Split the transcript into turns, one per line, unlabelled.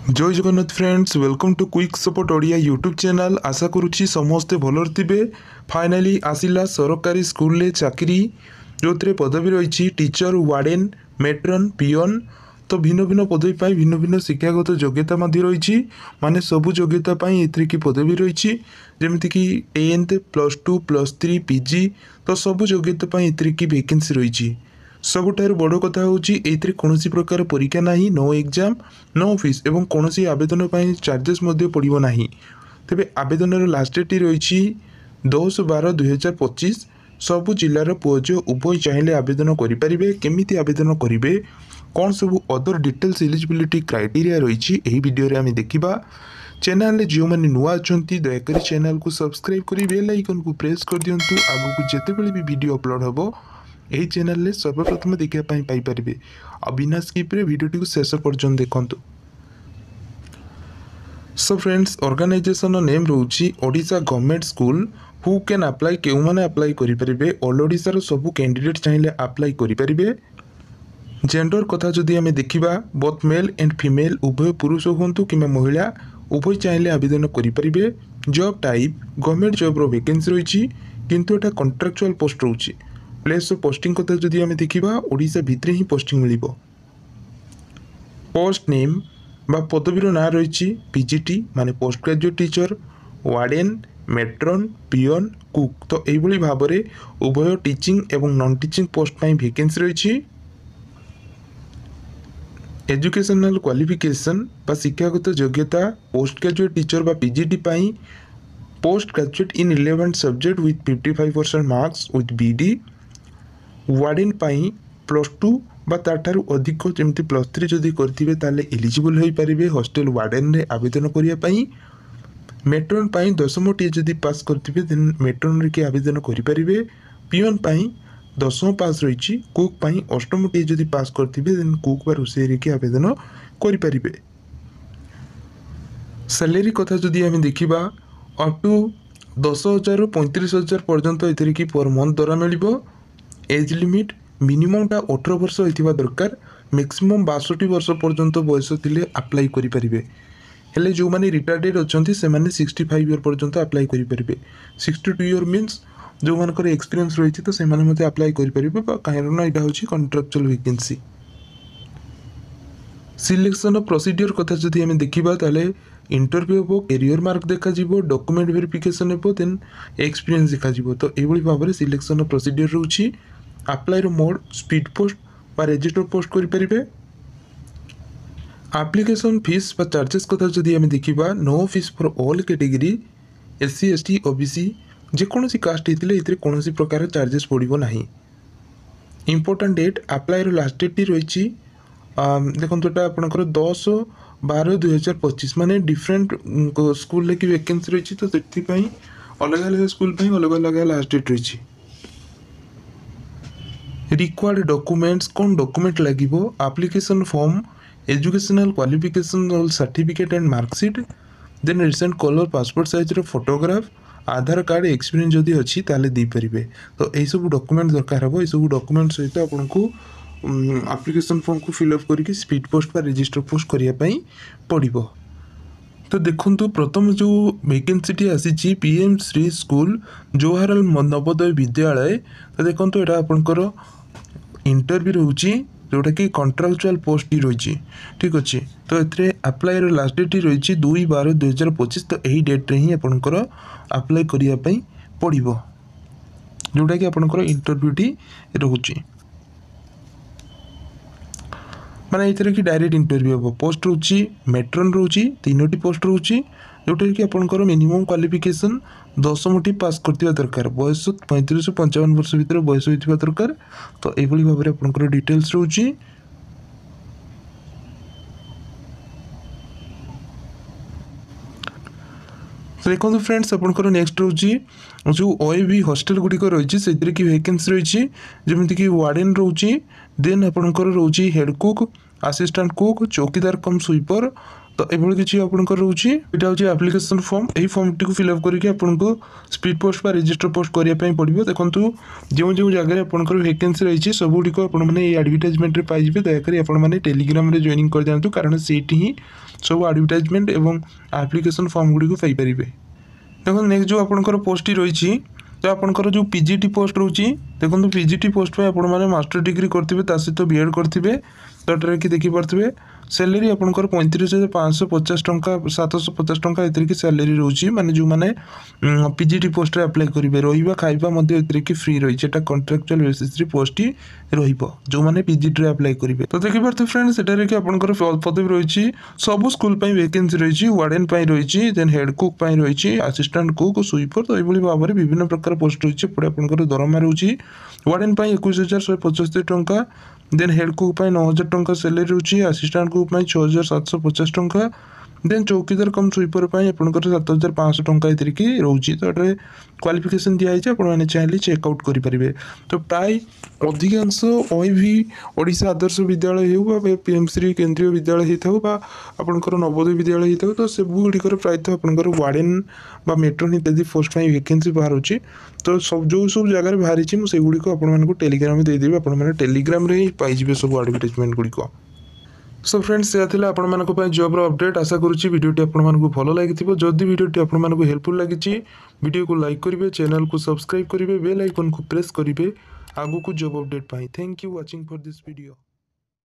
जय Jagannath friends, welcome to quick support Odia YouTube channel. आशा करुच्ची समस्ते भलर थे। फाइनाली आसिला सरकारी स्कूल ले चाकरी जो पदवी रही टीचर, वार्डेन, मेट्रन, पियन। तो भिन्न भिन्न पदवी पर भिन्न भिन्न शिक्षागत योग्यता रही माने सबू योग्यता एथि की पदवी रही जमीक 10th +2 +3 PG। तो सबू योग्यता एथि की वैकेंसी रही। सबुठार बड़ कथा हूँ कौन प्रकार परीक्षा ना, नो एग्जाम, नो फीस एवं कौन आवेदन चार्जेस पड़ो ना। तेरे आवेदन लास्ट डेट रही 10/12/2025। सबू जिलार पुओ झील उभय चाहिए आवेदन करेंगे। केमिति आवेदन करेंगे, कौन सब अदर डिटेल्स एलिजिबिलिटी क्राइटेरिया रही वीडियो आम देखा। चैनल जो मैंने नुआ अच्छा दयाकोरी चैनल को सब्सक्राइब कर बेल आइकन को प्रेस कर दिंतु। आगू जितेबाला भी वीडियो अपलोड हम यही चैनल में सर्वप्रथम देखापी पाइपर। आ बिना स्किप्रे वीडियो शेष पर्यटन देखु। सो फ्रेंड्स, ऑर्गेनाइजेशन नेम रोची Odisha government school. Who can apply, क्यों मैंने अप्लाई करेंगे। ऑल ओडिशार सबू कैंडिडेट चाहिए अप्लाई करेंगे। जेंडर कथा जदि आम देखा, बोथ मेल एंड फीमेल उभय पुरुष हूँ कि महिला उभय चाहिए आवेदन करेंगे। Job type government job vacancy रही किंतु एटा कॉन्ट्रैक्चुअल पोस्ट रोची। प्लेस ऑफ पोस्टिंग कथा जदि आम देखा, ओडिशा भितर ही पोस्टिंग मिल। पोस्ट नेम बा पदवीर ना रही पीजीटी माने post graduate teacher, warden, matron, peon, cook. तो यही भाव में उभय टीचिंग एवं नॉन टीचिंग पोस्ट वैकेंसी रही। एजुकेशनल क्वालिफिकेशन बा शिक्षागत योग्यता पोस्ट ग्रेजुएट टीचर बा पीजीटी पाई post graduate in relevant subject with 55% marks with BEd. Warden पाई +2 बा ताठारु अधिक जमती +3 जदि करथिबे ताले एलिजिबल होई परिबे हॉस्टल वार्डेन रे आवेदन करिया पाई। मेट्रन पाई 10th टी जदि पास करथिबे देन मेट्रन रे के आवेदन करि परिबे। पियन पाई 10th पास रही। कुक पाई 8th टी जदि पास करथिबे देन कुक बा रोसे रे के आवेदन करि परिबे। सैलरी कथा जदि आमे देखिबा, अप टू 10,000 रु 35,000 पर्यंत एथि की पर मंथ दरा मिलिबो। एज लिमिट मिनिममटा 18 वर्ष होइथिबा दरकार। मैक्सिमम 62 वर्ष पर्यंत बयस थिले अप्लाई करि परिबे। हेले जो माने रिटायर्ड अछंती से माने 65 ईयर पर्यंत अप्लाई करि परिबे। 62 ईयर मींस जो मानकर एक्सपीरियंस रही तो से माने मते अप्लाई करि परिबे कारण एटा होची कॉन्ट्रैक्चुअल वैकेंसी। सिलेक्शन प्रोसीजर कथा जदि आमे देखिबा ताले इंटरव्यू हो, कैरियर मार्क देखा जीवो, डॉक्यूमेंट वेरिफिकेशन हो, देन एक्सपीरियंस देखा जीवो। तो एभली भाव में सिलेक्शन प्रोसीजर रहउची। अप्लाई रो मोड स्पीड पोस्ट बा रजिस्टर पोस्ट करि परिबे। एप्लिकेशन फीस बा चार्जेस कथा जदि आमे देखिबा, no fees for all category SC ST OBC जेकोसी कास्ट होते ये कौन प्रकार चार्जेस पड़ो ना। Important date apply last date रही देखो आपंकर 10/12/2025 माने डिफरेंट स्कूल की वैकेंसी रही। तो से अलग अलग स्कूल अलग अलग लास्ट डेट रही। रिक्वायर्ड डॉक्यूमेंट्स कौन डॉक्यूमेंट लगे, application form, educational qualification certificate and mark sheet, then recent colour passport size photograph, Aadhaar card, experience जदि अच्छी ताले दे पारिबे। तो यही सब डॉक्यूमेंट दरकार हो। सब डॉक्यूमेंट सहित आपको एप्लिकेशन फॉर्म को फिलअप करके स्पीड पोस्ट पर रजिस्टर पोस्ट करने पड़ो। तो देखो प्रथम जो वैकेंसी आसी PM श्री स्कूल जवाहरलाल नवोदय विद्यालय। तो देखो यहाँ आपंकर इंटरव्यू रोचे जोटा कि कॉन्ट्रैक्चुअल पोस्ट ही रही। ठीक अच्छे। तो ये अप्लाई लास्ट डेट रही 2/12/2025। तो यही डेट्रे ही आपंकर अप्लाई करने पड़ो जोटा कि आपंकर इंटरव्यूटी रोचे माने ये कि डायरेक्ट इंटरव्यू हम। पोस्ट रोची मेट्रन रोची 3टी पोस्ट रोची जोटा कि आपंकर मिनिमम क्वालिफिकेशन 10th पास करथिबा दरकार। बयस 35 से 55 वर्ष भीतर बयस होइथिबा दरकार। तो एभली भाव में आपंकर डिटेल्स रोची। देखो फ्रेंड्स, आपंकर नेक्स्ट रोची जो OAV हॉस्टल गुड़िक रही से वैकेंसी रही जमीक कि वार्डेन रोची, देन आपंकर रोची हेड कुक, असिस्टेंट कुक, चौकीदार कम स्वीपर, तो एभली किसी आपंकर रोचे यहाँ हूँ आप्लिकेसन फॉर्म यही फॉर्म टी फिलअप करके आपको स्पीड पोस्ट बा रजिस्टर पोस्ट करने पड़ो। देखो जो जो जगह आपंकर वैकेंसी रही सबूक आपने एडवर्टाइजमेंट पाइबे दयाकोरी आपने टेलीग्राम रे जॉइनिंग कर जातु कारण से ही सब एडवर्टाइजमेंट और आप्लिकेसन फॉर्म गुड़ी पाइपर। देखो नेक्स्ट जो आपंकर पोस्ट रही तो आपंकर जो पीजीटी पोस्ट रोची देखो पीजीटी पोस्ट पे आपण माने मास्टर डिग्री करथिबे ता सहित बीएड करथिबे तो कि देखि पारथिबे सैलरी आपंकर 35,550 टंका 750 टंका एतरे की सैलरी रोची माने जो माने पीजीटी पोस्ट रे अप्लाई करिवे रहिबा खाइबा मध्ये एतरे की फ्री रही एटा कॉन्ट्रैक्चुअल बेसिस रे पोस्ट ही रहिबो जो माने पीजीटी रे अप्लाई करिवे। तो देखि पारथिबे फ्रेंड्स एटा रे कि आपंकर पदवी रही सब स्कूल पई वैकेंसी रही वार्डन पई रही देन हेड कुक पई रही असिस्टेंट कुक स्वीपर तो एभली भाव में विभिन्न प्रकार पोस्ट रही पड़े आपंकर दरमा रोची वार्डन पई 21,175 टंका देन हेड कुक पई 9,000 टंका सैलरी रोची असिस्टेंट कुक पई 6,750 टंका देन चौकीदार कम स्वीपर पई आपनकर 7,500 टंका एतरी की रोची। तो एटे क्वालिफिकेशन दिया है आपण माने चाहले चेकआउट करि परिबे। तो प्राय अधिकांश ओईवी ओडिशा आदर्श विद्यालय हो बा पीएमसी केंद्रीय विद्यालय हो बा आपनकर नवोदय विद्यालय हो तो सब गुड़िकर प्रायतः आपनकर वार्डन बा मेट्रोन इत्यादि पोस्ट पई वैकेंसी बाहर होची। तो सब जो सब जगह बाहरी मुझे गुड़िक आपको टेलीग्राम देदेवी आपने टेलीग्राम रे ही पाइबे सब एडवर्टाइजमेंट गुड़िक। सो फ्रेंड्स यह थिला आपण मानको पय जॉब रो अपडेट आशा करूची वीडियोटी आपण मानको भलो लागिथिबो। जदि वीडियोटी आपण मानको हेल्पफुल लागिची वीडियो को लाइक करिवे चैनल को सब्सक्राइब करिवे बेल आइकन को प्रेस करिवे आगु को job update pi. Thank you watching for this video.